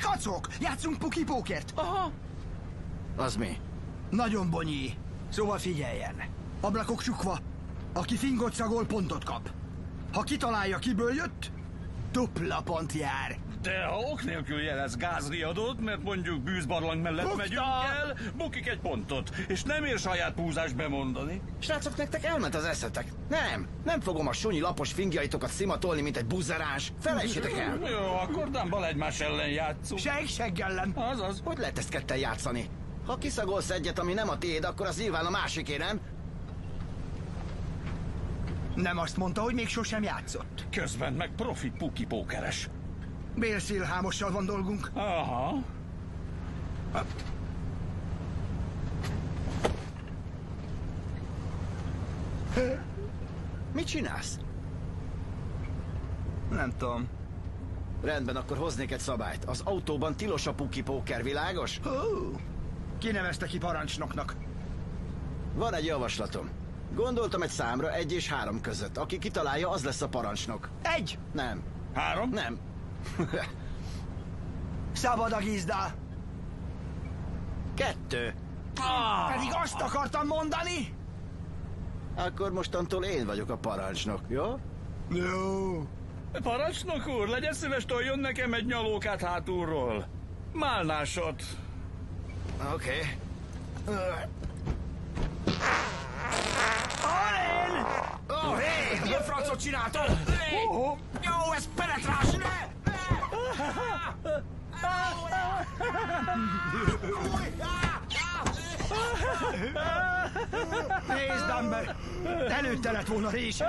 kacok! Játszunk puki-pókert! Aha. Az mi? Nagyon bonyi. Szóval figyeljen. Ablakok csukva. Aki fingot szagol, pontot kap. Ha kitalálja, kiből jött, dupla pont jár. De ha ok nélkül jelez gázriadót, mert mondjuk bűzbarlang mellett Bukta! megyünk el, bukik egy pontot, és nem ér saját púzást bemondani. Srácok, nektek elment az eszetek. Nem fogom a sunyi lapos fingjaitokat szimatolni, mint egy buzerás. Felejtsétek el! Jó, akkor Dumbal egymás ellen játszunk. Seg ellen. Azaz. Hogy lehet ezt ketten játszani? Ha kiszagolsz egyet, ami nem a tiéd, akkor az nyilván a másiké, nem? Nem azt mondta, hogy még sosem játszott. Közben meg profi puki-pókeres. Bélszilhámossal van dolgunk. Aha. Mit csinálsz? Nem tudom. Rendben, akkor hoznék egy szabályt. Az autóban tilos a puki-póker, világos? Kinevezte ki parancsnoknak. Van egy javaslatom. Gondoltam egy számra 1 és 3 között. Aki kitalálja, az lesz a parancsnok. 1. Nem. 3? Nem. Szabad a gizda. 2. Pedig azt akartam mondani. Akkor mostantól én vagyok a parancsnok, jó? Jó. Parancsnok úr, legyen szíves, toljon nekem egy nyalókát hátulról. Málnásot. Oké. Alén! Oh, hé! Mi a francot csináltad? Jó, ez penetrás! Nézd, Dumber! Előtte lett volna rés.